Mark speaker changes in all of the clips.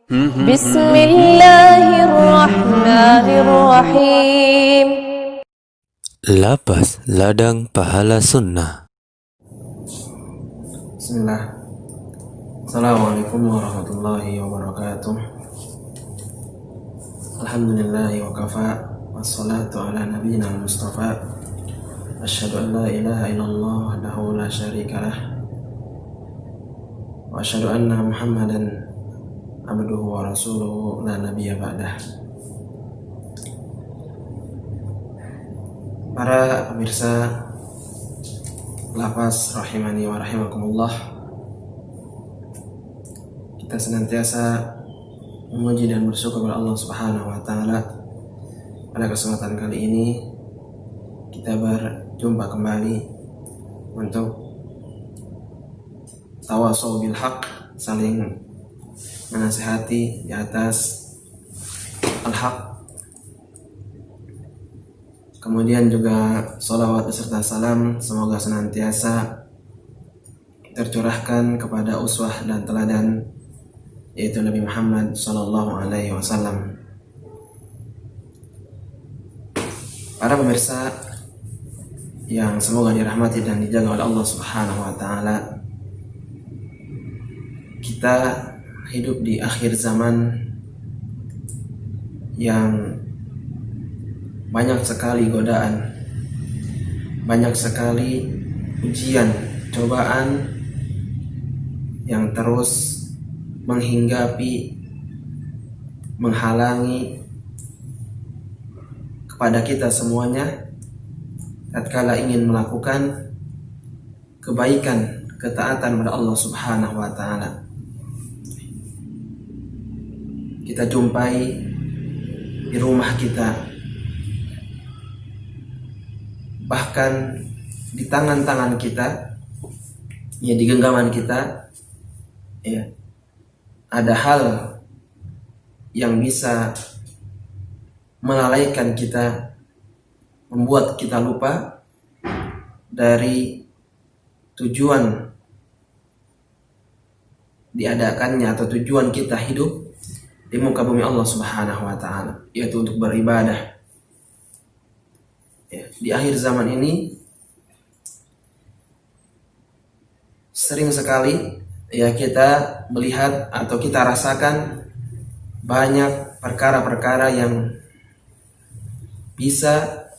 Speaker 1: Bismillahirrahmanirrahim.
Speaker 2: Lapas ladang pahala sunnah.
Speaker 3: Bismillah. Assalamualaikum warahmatullahi wabarakatuh. Alhamdulillahi wa kafa. Wassalatu ala nabiyyina al-mustafa. Asyhadu an la ilaha illallah wahdahu la syarikalah. Wa asyhadu anna Muhammadan abduhu wa rasuluhu la nabiyya ba'dah. Para pemirsa Lapas rahimani wa rahimakumullah, kita senantiasa memuji dan bersyukur kepada Allah Subhanahu wa taala. Pada kesempatan kali ini kita berjumpa kembali untuk tawasau bil haq, saling menasihati di atas al-haq. Kemudian juga sholawat beserta salam semoga senantiasa tercurahkan kepada uswah dan teladan, yaitu Nabi Muhammad sallallahu alaihi wasallam. Para pemirsa yang semoga dirahmati dan dijaga oleh Allah Subhanahu wa taala, kita hidup di akhir zaman yang banyak sekali godaan, banyak sekali ujian, cobaan yang terus menghinggapi, menghalangi kepada kita semuanya tatkala ingin melakukan kebaikan, ketaatan kepada Allah Subhanahu wa taala. Kita jumpai di rumah kita, bahkan di tangan-tangan kita, ya di genggaman kita, ya ada hal yang bisa melalaikan kita, membuat kita lupa dari tujuan diadakannya atau tujuan kita hidup di muka bumi Allah Subhanahu wa taala, yaitu untuk beribadah. Ya, di akhir zaman ini sering sekali ya kita melihat atau kita rasakan banyak perkara-perkara yang bisa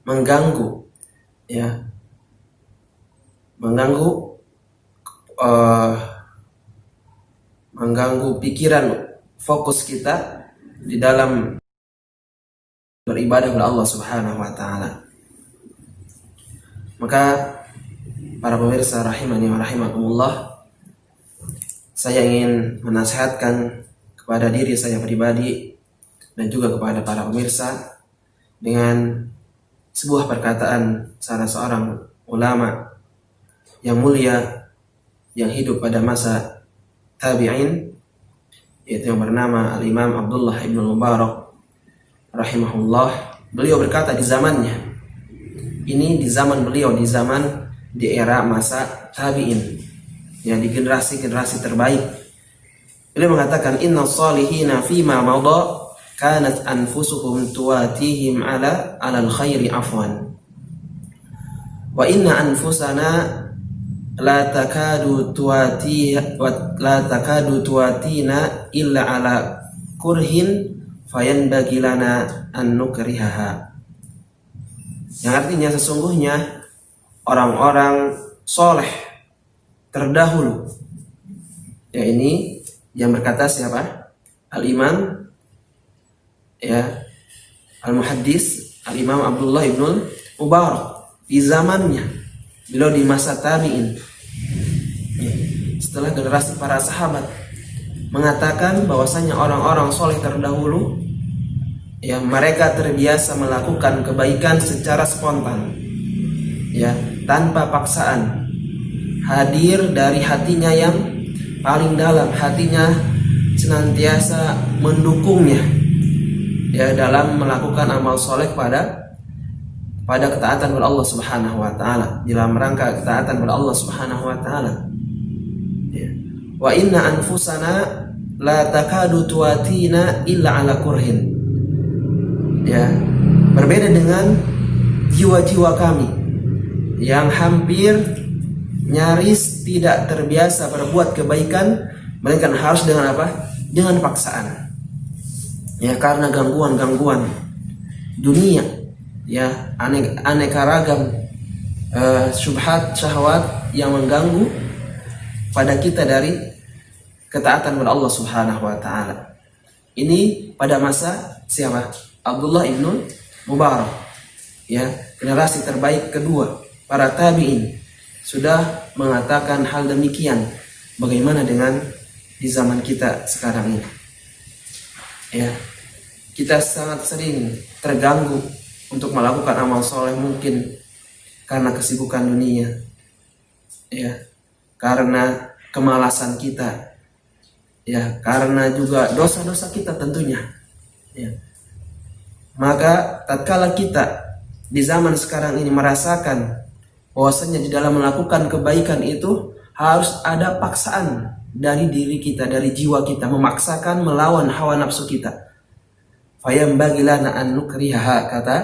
Speaker 3: mengganggu, ya, mengganggu pikiran, fokus kita di dalam beribadah kepada Allah Subhanahu wa taala. Maka para pemirsa rahimani wa rahimakumullah, saya ingin menasihatkan kepada diri saya pribadi dan juga kepada para pemirsa dengan sebuah perkataan salah seorang ulama yang mulia yang hidup pada masa tabi'in, yaitu yang bernama Al-Imam Abdullah ibn Mubarak rahimahullah. Beliau berkata di zamannya, ini di zaman beliau, di era masa tabi'in, yang di generasi terbaik. Beliau mengatakan, inna salihina fima madha kanat anfusuhum tuwatihim ala al-khairi afwan wa inna anfusana la takadu tuwatina illa ala kurhin fayanbaghi lana an nukrihaha. Yang artinya sesungguhnya orang-orang soleh terdahulu, ya ini yang berkata siapa? Al-Imam, ya, Al-Muhaddis Al-Imam Abdullah ibn Mubarak di zamannya beliau di masa tabi'in, ya, setelah generasi para sahabat, mengatakan bahwasanya orang-orang soleh terdahulu, ya, mereka terbiasa melakukan kebaikan secara spontan, ya, tanpa paksaan, hadir dari hatinya yang paling dalam, hatinya senantiasa mendukungnya, ya, dalam melakukan amal soleh pada ketaatan kepada Allah Subhanahu wa taala, dalam rangka ketaatan kepada Allah Subhanahu wa taala. Ya. Wa inna anfusana la takadu tuatina illa ala kurhin. Ya, berbeda dengan jiwa-jiwa kami yang hampir nyaris tidak terbiasa berbuat kebaikan, melainkan harus dengan apa? Dengan paksaan. Ya, karena gangguan-gangguan dunia, ya, aneka ragam syubhat, syahwat yang mengganggu pada kita dari ketaatan kepada Allah Subhanahu wa taala. Ini pada masa siapa? Abdullah ibnu Mubarak, ya, generasi terbaik kedua para tabi'in sudah mengatakan hal demikian. Bagaimana dengan di zaman kita sekarang ini? Ya, kita sangat sering terganggu untuk melakukan amal soleh, mungkin karena kesibukan dunia, ya, karena kemalasan kita, ya, karena juga dosa-dosa kita tentunya, ya. Maka tatkala kita di zaman sekarang ini merasakan bahwasanya di dalam melakukan kebaikan itu harus ada paksaan dari diri kita, dari jiwa kita, memaksakan melawan hawa nafsu kita. Fayambaghi lana an nukrihaha, kata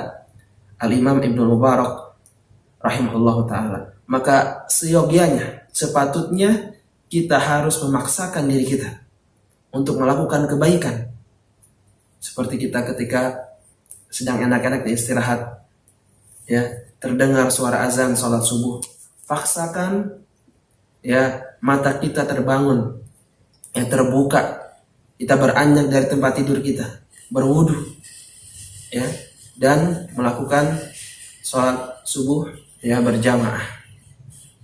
Speaker 3: Al-Imam Ibnu Mubarak rahimahullahu taala. Maka seyogianya, sepatutnya kita harus memaksakan diri kita untuk melakukan kebaikan. Seperti kita ketika sedang enak-enaknya istirahat, ya, terdengar suara azan salat subuh, paksakan, ya, mata kita terbangun, ya, terbuka, kita beranjak dari tempat tidur kita, berwudu, ya, dan melakukan salat subuh, ya, berjamaah.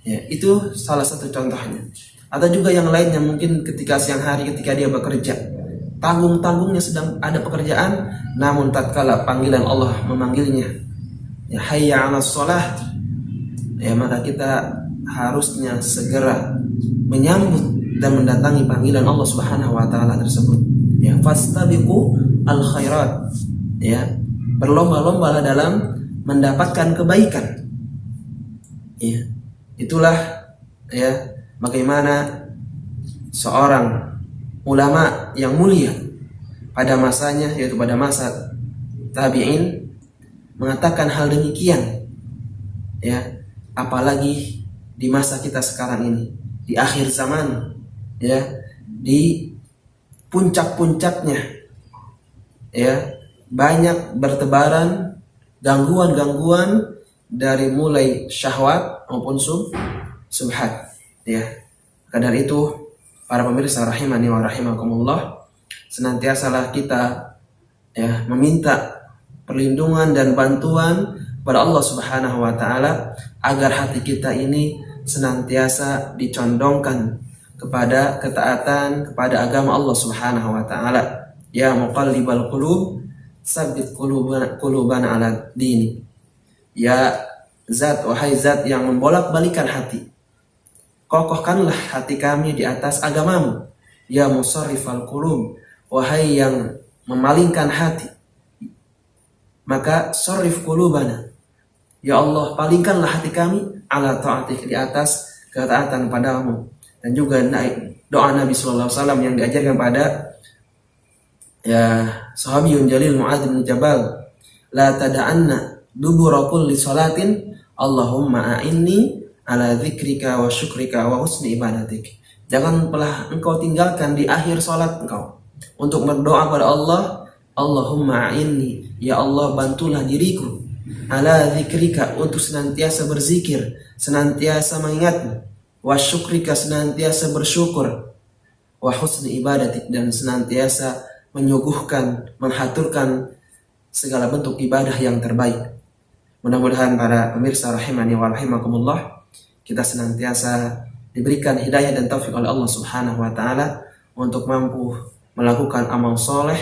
Speaker 3: Ya, itu salah satu contohnya. Atau juga yang lainnya, mungkin ketika siang hari ketika dia bekerja, tanggung-tanggungnya sedang ada pekerjaan, namun tatkala panggilan Allah memanggilnya, ya, hayya 'alas shalah, ya, maka kita harusnya segera menyambut dan mendatangi panggilan Allah Subhanahu wa taala tersebut. Ya, fastabiqu al khairat, ya, berlomba-lombalah dalam mendapatkan kebaikan. Ya, itulah, ya, bagaimana seorang ulama yang mulia pada masanya, yaitu pada masa tabi'in, mengatakan hal demikian, ya, apalagi di masa kita sekarang ini, di akhir zaman, ya, di puncak-puncaknya, ya, banyak bertebaran gangguan-gangguan dari mulai syahwat maupun subhat, ya. Karena dari itu, para pemirsa rahimani wa rahimakumullah, senantiasalah kita, ya, meminta perlindungan dan bantuan pada Allah Subhanahu wa taala agar hati kita ini senantiasa dicondongkan kepada ketaatan kepada agama Allah Subhanahu wa taala. Ya muqallibal qulub, tsabbit qulubana ala dini. Ya zat, wahai zat yang membolak-balikan hati, kokohkanlah hati kami di atas agamamu. Ya musarrifal qulub, wahai yang memalingkan hati, maka sarrif qulubana, ya Allah, palingkanlah hati kami ala ta'atik, di atas ketaatan padamu. Dan juga doa Nabi sallallahu alaihi wasallam yang diajarkan pada, ya, sahabiyun jalil Mu'adz bin Jabal, la tada'anna dubura kulli salatin Allahumma a'inni ala dzikrika wa syukrika wa husni ibadatik. Jangan pernah engkau tinggalkan di akhir salat engkau untuk berdoa kepada Allah, Allahumma a'inni, ya Allah, bantulah diriku, ala dzikrika, untuk senantiasa berzikir, senantiasa mengingatmu, wa syukrika, senantiasa bersyukur, wa husni ibadatik, dan senantiasa menyuguhkan, menghaturkan segala bentuk ibadah yang terbaik. Mudah-mudahan para pemirsa rahimani wa rahimakumullah, kita senantiasa diberikan hidayah dan taufik oleh Allah Subhanahu wa taala untuk mampu melakukan amal soleh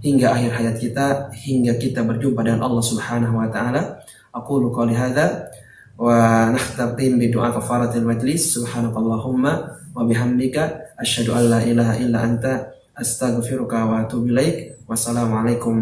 Speaker 3: hingga akhir hayat kita, hingga kita berjumpa dengan Allah Subhanahu wa taala. Aqulu qouli hadza wa nakhtatim bi du'a kafaratil majlis. Subhanakallahumma wa bihamdika asyhadu an la ilaha illa anta astaghfiruka wa atubu ilaik. Wassalamualaikum